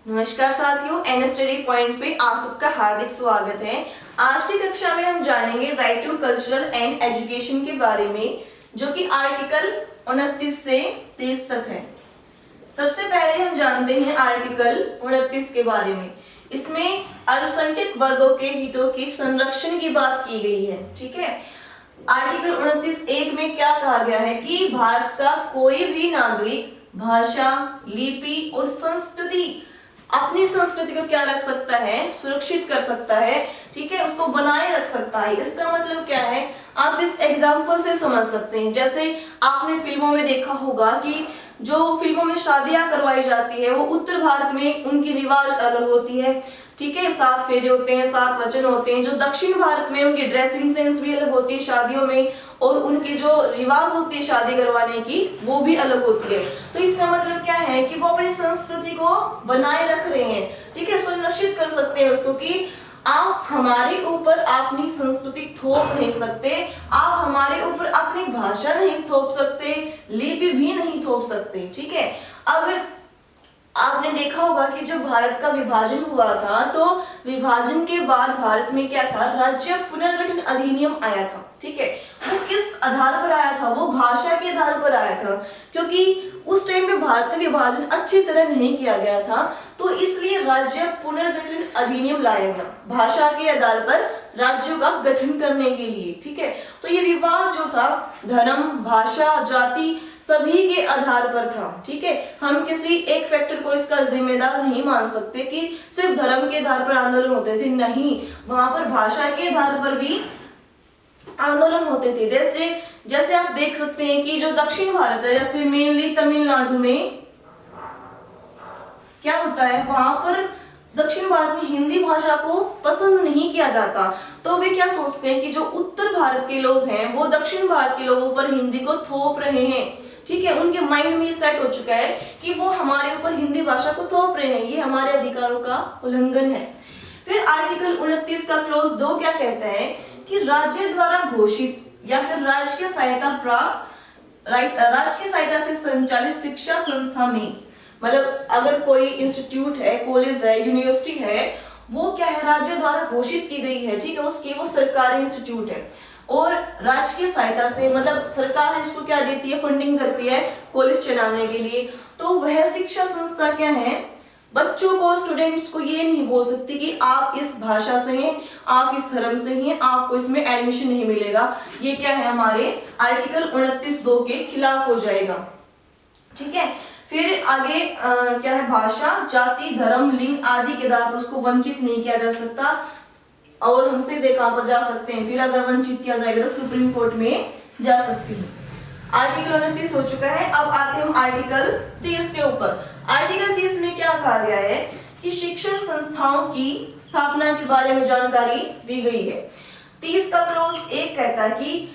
नमस्कार साथियों, N study point पे आप सबका हार्दिक स्वागत है। आज की कक्षा में हम जानेंगे right to cultural and education के बारे में, जो कि आर्टिकल 29 से 30 तक है। सबसे पहले हम जानते हैं आर्टिकल 29 के बारे में। इसमें अल्पसंख्यक वर्गों के हितों की संरक्षण की बात की गई है। ठीक है, आर्टिकल 29(1) में क्या कहा गया है कि भारत का कोई भी नागरिक भाषा, लिपि और संस्कृति, अपनी संस्कृति को क्या रख सकता है, सुरक्षित कर सकता है। ठीक है, उसको बनाए रख सकता है। इसका मतलब क्या है, आप इस एग्जाम्पल से समझ सकते हैं। जैसे आपने फिल्मों में देखा होगा कि जो फिल्मों में शादियां करवाई जाती है वो उत्तर भारत में उनकी रिवाज अलग होती है। ठीक है, 7 फेरे होते हैं, 7 वचन होते हैं। जो दक्षिण भारत में उनकी ड्रेसिंग सेंस भी अलग होती है शादियों में, और उनकी जो रिवाज होती है शादी करवाने की वो भी अलग होती है। तो इसका मतलब क्या है कि वो अपनी संस्कृति को बनाए रख रहे हैं। ठीक है, संरक्षित कर सकते हैं उसको कि आप हमारे ऊपर अपनी संस्कृति थोप नहीं सकते, आप हमारे ऊपर अपनी भाषा नहीं थोप सकते, लिपि भी नहीं थोप सकते। ठीक है, अब आपने देखा होगा कि जब भारत का विभाजन हुआ था तो विभाजन के बाद भारत में क्या था, राज्य पुनर्गठन अधिनियम आया था। ठीक है, वो किस आधार पर आया था, वो भाषा के आधार पर आया था, क्योंकि उस टाइम पे भारत का विभाजन अच्छी तरह नहीं किया गया था। तो इसलिए राज्य पुनर्गठन अधिनियम लाया गया, भाषा के आधार पर राज्यों का गठन करने के लिए। ठीक है, तो ये विवाद जो था धर्म, भाषा, जाति सभी के आधार पर था। ठीक है, हम किसी एक फैक्टर को इसका जिम्मेदार नहीं मान सकते कि सिर्फ धर्म के आधार पर आंदोलन होते थे। नहीं, वहां पर भाषा के आधार पर भी आंदोलन होते थे। जैसे आप देख सकते हैं कि जो दक्षिण भारत है, जैसे मेनली तमिलनाडु में क्या होता है, वहां पर दक्षिण भारत में हिंदी भाषा को पसंद नहीं किया जाता। तो वे क्या सोचते हैं कि जो उत्तर भारत के लोग हैं वो दक्षिण भारत के लोगों पर हिंदी को थोप रहे हैं। ठीक है, उनके माइंड में ये सेट हो चुका है कि वो हमारे ऊपर हिंदी भाषा को थोप रहे हैं, ये हमारे अधिकारों का उल्लंघन है। फिर आर्टिकल 29 का क्लॉज 2 क्या कहता है कि राज्य द्वारा घोषित या फिर राजकीय सहायता प्राप्त, राजकीय सहायता से संचालित शिक्षा संस्था में, मतलब अगर कोई इंस्टीट्यूट है, कॉलेज है, यूनिवर्सिटी है, वो क्या है, राज्य द्वारा घोषित की गई है। ठीक है, उसकी वो सरकारी इंस्टीट्यूट है और राजकीय सहायता से, मतलब सरकार इसको क्या देती है, फंडिंग करती है कॉलेज चलाने के लिए। तो वह शिक्षा संस्था क्या है, बच्चों को, स्टूडेंट्स को ये नहीं बोल सकती कि आप इस भाषा से हैं, आप इस धर्म से हैं, आपको इसमें एडमिशन नहीं मिलेगा। ये क्या है, हमारे आर्टिकल 29(2) के खिलाफ हो जाएगा। ठीक है, फिर आगे क्या है, भाषा, जाति, धर्म, लिंग आदि के आधार पर उसको वंचित नहीं किया जा सकता और हम सीधे कहां पर जा सकते हैं, फिर अगर वंचित किया जाएगा तो सुप्रीम कोर्ट में जा सकती है। आर्टिकल 29 हो चुका है। अब आते हैं हम आर्टिकल 30 के ऊपर। आर्टिकल 30 में क्या कहा गया है कि शिक्षण संस्थाओं की स्थापना के बारे में जानकारी दी गई है। 30 का क्लॉज 1 कहता है कि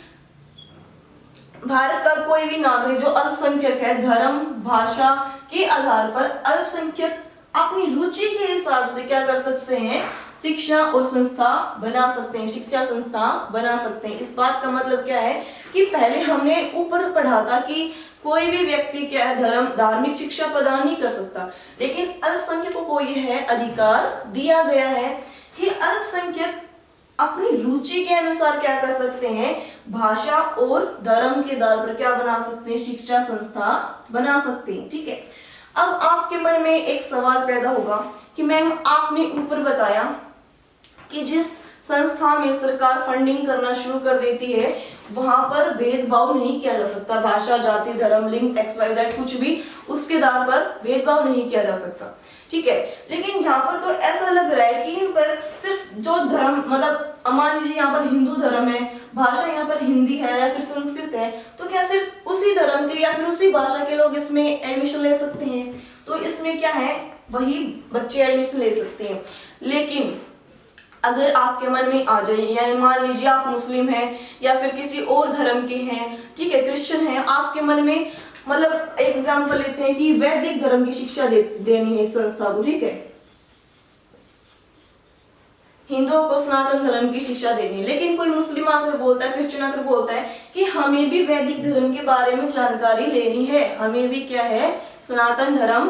भारत का कोई भी नागरिक जो अल्पसंख्यक है, धर्म, भाषा के आधार पर अल्पसंख्यक अपनी रुचि के हिसाब से क्या कर सकते हैं, शिक्षा और संस्था बना सकते हैं, शिक्षा संस्था बना सकते हैं। इस बात का मतलब क्या है कि पहले हमने ऊपर पढ़ा था कि कोई भी व्यक्ति क्या है, धार्मिक शिक्षा प्रदान नहीं कर सकता, लेकिन अल्पसंख्यकों को यह अधिकार दिया गया है कि अल्पसंख्यक अपनी रुचि के अनुसार क्या कर सकते हैं, भाषा और धर्म के आधार पर क्या बना सकते हैं, शिक्षा संस्था बना सकते हैं। ठीक है, अब आपके मन में एक सवाल पैदा होगा कि मैम आपने ऊपर बताया कि जिस संस्था में सरकार फंडिंग करना शुरू कर देती है वहां पर भेदभाव नहीं किया जा सकता, भाषा, जाति, धर्म, लिंग, XYZ कुछ भी, उसके आधार पर भेदभाव नहीं किया जा सकता। ठीक है, लेकिन यहाँ पर तो ऐसा लग रहा है कि इन पर सिर्फ जो धर्म, मतलब मान लीजिए यहाँ पर हिंदू धर्म है, भाषा यहाँ पर हिंदी है या फिर संस्कृत है, तो क्या सिर्फ उसी धर्म के या फिर उसी भाषा के लोग इसमें एडमिशन ले सकते हैं? तो इसमें क्या है, वही बच्चे एडमिशन ले सकते हैं। लेकिन अगर आपके मन में आ जाए, या मान लीजिए आप मुस्लिम हैं या फिर किसी और धर्म के हैं, ठीक है, क्रिश्चियन हैं, आपके मन में, मतलब एक एग्जांपल लेते हैं कि वैदिक धर्म की शिक्षा देनी है इस संस्था को। ठीक है, हिंदुओं को सनातन धर्म की शिक्षा देनी है, लेकिन कोई मुस्लिम आकर बोलता है, क्रिश्चियन आकर बोलता है कि हमें भी वैदिक धर्म के बारे में जानकारी लेनी है, हमें भी क्या है, सनातन धर्म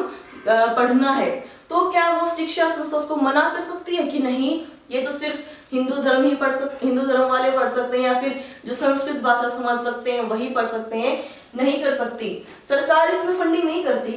पढ़ना है। तो क्या वो शिक्षा संस्था उसको मना कर सकती है कि नहीं, ये तो सिर्फ हिंदू धर्म वाले पढ़ सकते हैं, या फिर जो संस्कृत भाषा समझ सकते हैं वही पढ़ सकते हैं? नहीं कर सकती। सरकार इसमें फंडिंग नहीं करती,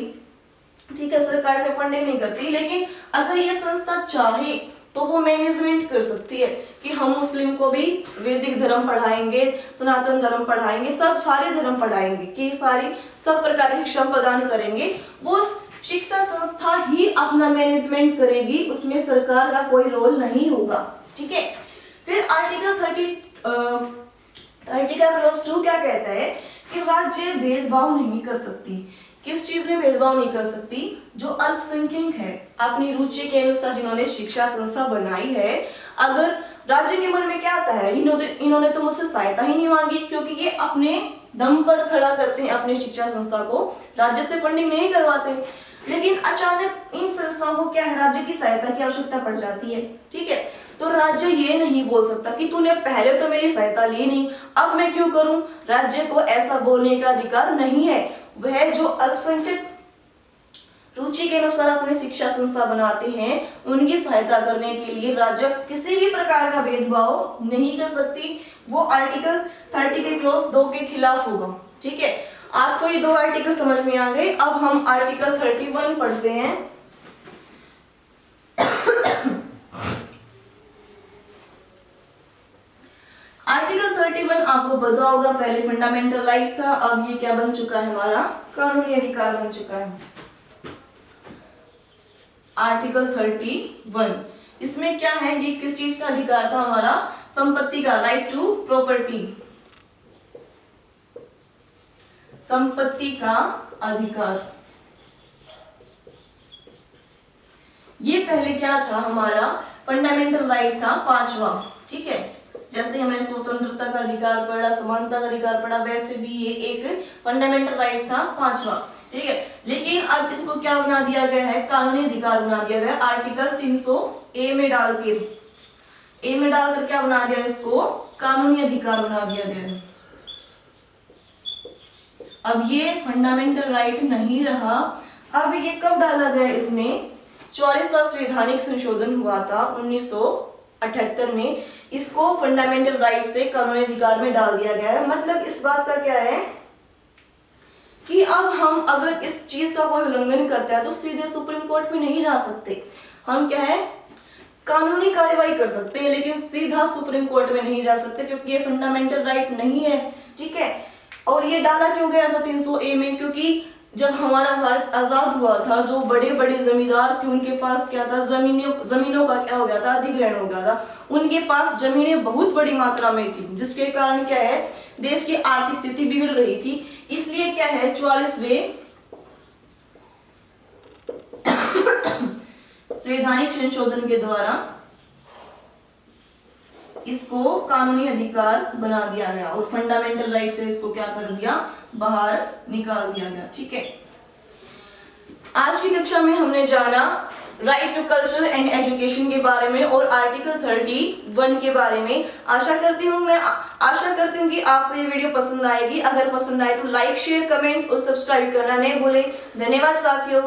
ठीक है, सरकार से फंडिंग नहीं करती, लेकिन अगर ये संस्था चाहे तो वो मैनेजमेंट कर सकती है कि हम मुस्लिम को भी वैदिक धर्म पढ़ाएंगे, सनातन धर्म पढ़ाएंगे, सब सारे धर्म पढ़ाएंगे, कि सारी सब प्रकार की शिक्षा प्रदान करेंगे। वो शिक्षा संस्था ही अपना मैनेजमेंट करेगी, उसमें सरकार का कोई रोल नहीं होगा, ठीक है। फिर आर्टिकल 30 का क्लॉज 2 क्या कहता है कि राज्य भेदभाव नहीं कर सकती। किस चीज में भेदभाव नहीं कर सकती? जो अल्पसंख्यक है, अपनी रुचि के अनुसार जिन्होंने शिक्षा संस्था बनाई है, अगर राज्य के मन में क्या आता है, इन्होंने तो मुझसे सहायता ही नहीं मांगी, क्योंकि ये अपने दम पर खड़ा करते हैं अपनी शिक्षा संस्था को, राज्य से फंडिंग नहीं करवाते। लेकिन अचानक इन संस्थाओं को क्या है, राज्य की सहायता की आवश्यकता पड़ जाती है, ठीक है। तो राज्य ये नहीं बोल सकता कि तूने पहले तो मेरी सहायता ली नहीं, अब मैं क्यों करूं। राज्य को ऐसा बोलने का अधिकार नहीं है। वह जो अल्पसंख्यक रुचि के अनुसार अपने शिक्षा संस्था बनाते हैं, उनकी सहायता करने के लिए राज्य किसी भी प्रकार का भेदभाव नहीं कर सकती। वो आर्टिकल 30 के क्लॉज 2 के खिलाफ होगा, ठीक है। आपको ये 2 आर्टिकल समझ में आ गए। अब हम आर्टिकल 31 पढ़ते हैं। आर्टिकल 31 आपको पता होगा, पहले फंडामेंटल राइट था, अब ये क्या बन चुका है, हमारा कानूनी अधिकार बन चुका है। आर्टिकल 31 इसमें क्या है, ये किस चीज का अधिकार था, हमारा संपत्ति का, राइट टू प्रॉपर्टी, संपत्ति का अधिकार। ये पहले क्या था, हमारा फंडामेंटल राइट था 5वां, ठीक है। जैसे हमने स्वतंत्रता का अधिकार पढ़ा, समानता का अधिकार पढ़ा, वैसे भी ये एक फंडामेंटल राइट था 5वां, ठीक है। लेकिन अब इसको क्या बना दिया गया है, कानूनी अधिकार बना दिया गया। आर्टिकल 300A में डालकर क्या बना दिया, इसको कानूनी अधिकार बना दिया गया है। अब ये फंडामेंटल राइट नहीं रहा। अब ये कब डाला गया, इसमें 44वां संवैधानिक संशोधन हुआ था 1978 में, इसको फंडामेंटल राइट से कानूनी अधिकार में डाल दिया गया है। मतलब इस बात का क्या है कि अब हम अगर इस चीज का कोई उल्लंघन करता है तो सीधे सुप्रीम कोर्ट में नहीं जा सकते। हम क्या है, कानूनी कार्यवाही कर सकते हैं, लेकिन सीधा सुप्रीम कोर्ट में नहीं जा सकते, क्योंकि ये फंडामेंटल राइट नहीं है, ठीक है। और ये डाला क्यों गया था 300A में, क्योंकि जब हमारा भारत आजाद हुआ था, जो बड़े बड़े जमींदार थे, उनके पास क्या था, जमीनों का क्या हो गया था, अधिग्रहण हो गया था। उनके पास जमीनें बहुत बड़ी मात्रा में थी, जिसके कारण क्या है, देश की आर्थिक स्थिति बिगड़ रही थी। इसलिए क्या है, 44वें संवैधानिक संशोधन के द्वारा इसको कानूनी अधिकार बना दिया गया और फंडामेंटल राइट से इसको क्या कर दिया, बाहर निकाल दिया गया, ठीक है। आज की कक्षा में हमने जाना right to culture and education के बारे में और आर्टिकल 31 के बारे में। आशा करती हूँ कि आपको ये वीडियो पसंद आएगी। अगर पसंद आए तो लाइक, शेयर, कमेंट और सब्सक्राइब करना नहीं भूलें। धन्यवाद साथियों।